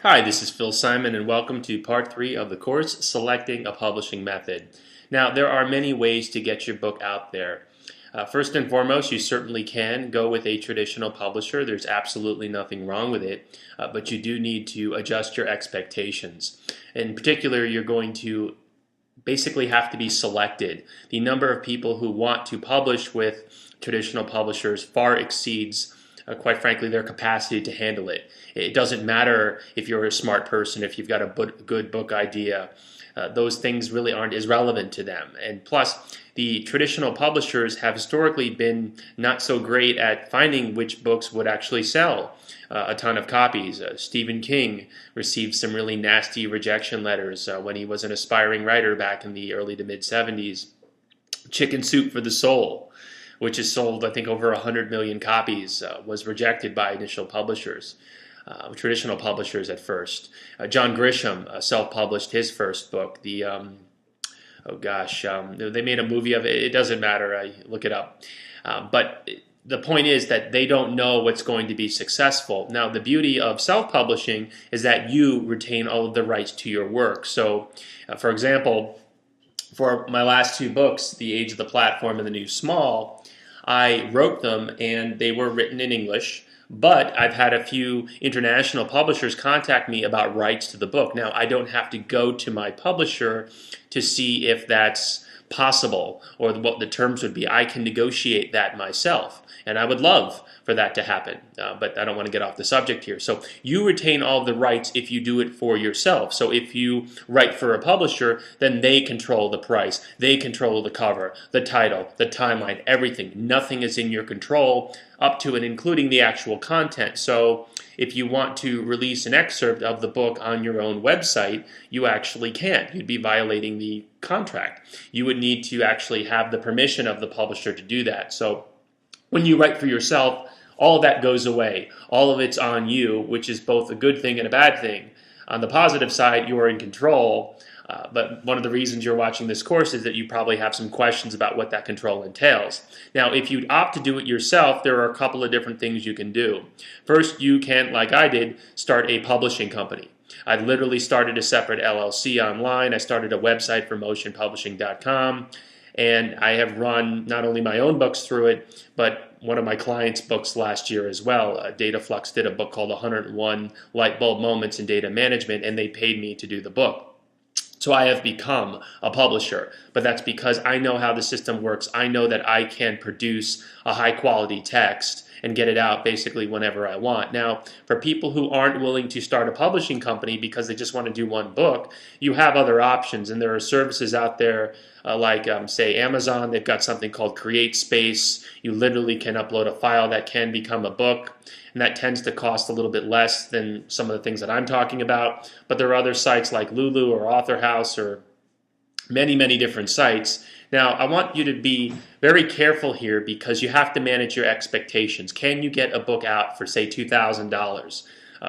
Hi, this is Phil Simon, and welcome to part 3 of the course, Selecting a Publishing Method. Now, there are many ways to get your book out there. First and foremost, you certainly can go with a traditional publisher. There's absolutely nothing wrong with it, but you do need to adjust your expectations. In particular, you're going to basically have to be selected. The number of people who want to publish with traditional publishers far exceeds quite frankly, their capacity to handle it. It doesn't matter if you're a smart person, if you've got a good book idea. Those things really aren't as relevant to them. And plus, the traditional publishers have historically been not so great at finding which books would actually sell a ton of copies. Stephen King received some really nasty rejection letters when he was an aspiring writer back in the early to mid 70s. Chicken Soup for the Soul, which has sold, I think, over 100 million copies, was rejected by initial publishers, traditional publishers at first. John Grisham self-published his first book. They made a movie of it. It doesn't matter. Look it up. But the point is that they don't know what's going to be successful. Now, the beauty of self-publishing is that you retain all of the rights to your work. So, for example, for my last two books, The Age of the Platform and The New Small, I wrote them and they were written in English, but I've had a few international publishers contact me about rights to the book. Now, I don't have to go to my publisher to see if that's possible or what the terms would be. I can negotiate that myself, and I would love for that to happen, but I don't want to get off the subject here. So you retain all of the rights if you do it for yourself. So if you write for a publisher, then they control the price, they control the cover, the title, the timeline, everything. Nothing is in your control up to and including the actual content. So if you want to release an excerpt of the book on your own website, you actually can't. You'd be violating the contract. You would need to actually have the permission of the publisher to do that. So when you write for yourself, all of that goes away. All of it's on you, which is both a good thing and a bad thing. On the positive side, you are in control, but one of the reasons you're watching this course is that you probably have some questions about what that control entails. Now, if you opt to do it yourself, there are a couple of different things you can do. First, you can, like I did, start a publishing company. I literally started a separate LLC online. I started a website for motionpublishing.com. And I have run not only my own books through it, but one of my clients' books last year as well. Dataflux did a book called 101 Light Bulb Moments in Data Management, and they paid me to do the book. So I have become a publisher, but that's because I know how the system works. I know that I can produce a high-quality text and get it out basically whenever I want. Now, for people who aren't willing to start a publishing company because they just want to do one book, you have other options, and there are services out there say Amazon. They've got something called CreateSpace. You literally can upload a file that can become a book, and that tends to cost a little bit less than some of the things that I'm talking about. But there are other sites like Lulu or AuthorHouse or many, many different sites. Now, I want you to be very careful here because you have to manage your expectations. Can you get a book out for, say, $2,000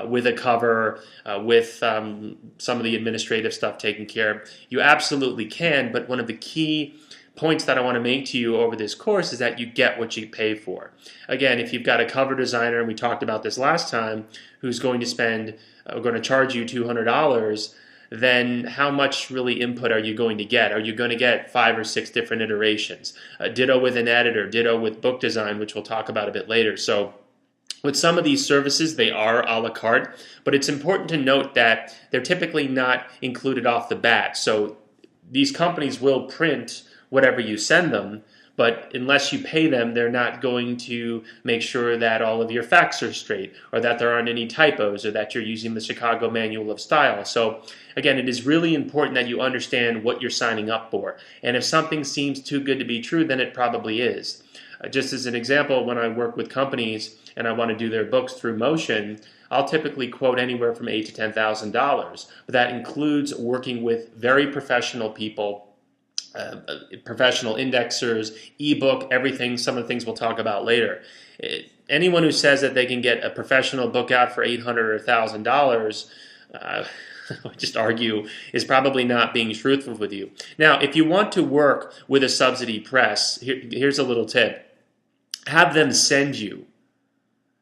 with a cover, with some of the administrative stuff taken care of? You absolutely can, but one of the key points that I want to make to you over this course is that you get what you pay for. Again, if you've got a cover designer, and we talked about this last time, who's going to charge you $200, then how much really input are you going to get? Are you going to get 5 or 6 different iterations? Ditto with an editor, ditto with book design, which we'll talk about a bit later. So with some of these services, they are a la carte, but it's important to note that they're typically not included off the bat. So these companies will print whatever you send them, but unless you pay them, they're not going to make sure that all of your facts are straight, or that there aren't any typos, or that you're using the Chicago Manual of Style. So again, it is really important that you understand what you're signing up for. And if something seems too good to be true, then it probably is. Just as an example, when I work with companies and I want to do their books through Motion, I'll typically quote anywhere from $8,000 to $10,000. But that includes working with very professional people, professional indexers, ebook, everything, some of the things we'll talk about later. Anyone who says that they can get a professional book out for $800 or $1,000, I just argue, is probably not being truthful with you. Now, if you want to work with a subsidy press, here's a little tip. Have them send you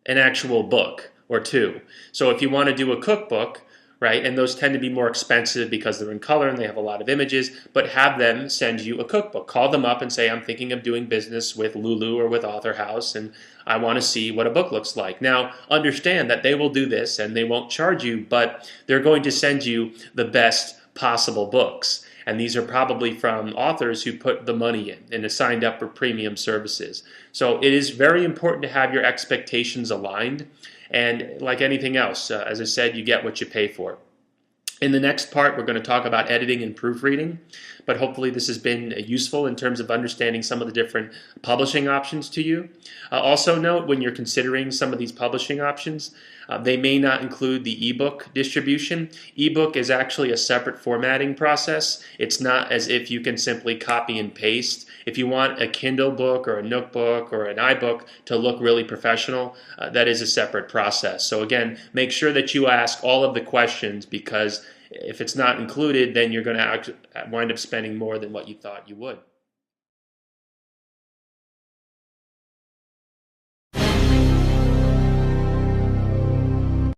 an actual book or two. So if you want to do a cookbook, right? And those tend to be more expensive because they're in color and they have a lot of images, but have them send you a cookbook. Call them up and say, I'm thinking of doing business with Lulu or with Author House, and I want to see what a book looks like. Now, understand that they will do this and they won't charge you, but they're going to send you the best possible books. And these are probably from authors who put the money in and have signed up for premium services. So it is very important to have your expectations aligned. And like anything else, as I said, you get what you pay for. In the next part, we're going to talk about editing and proofreading, but hopefully this has been useful in terms of understanding some of the different publishing options to you. Also note, when you're considering some of these publishing options, they may not include the ebook distribution. Ebook is actually a separate formatting process. It's not as if you can simply copy and paste. If you want a Kindle book or a Nook book or an iBook to look really professional, that is a separate process. So again, make sure that you ask all of the questions, because if it's not included, then you're going to wind up spending more than what you thought you would.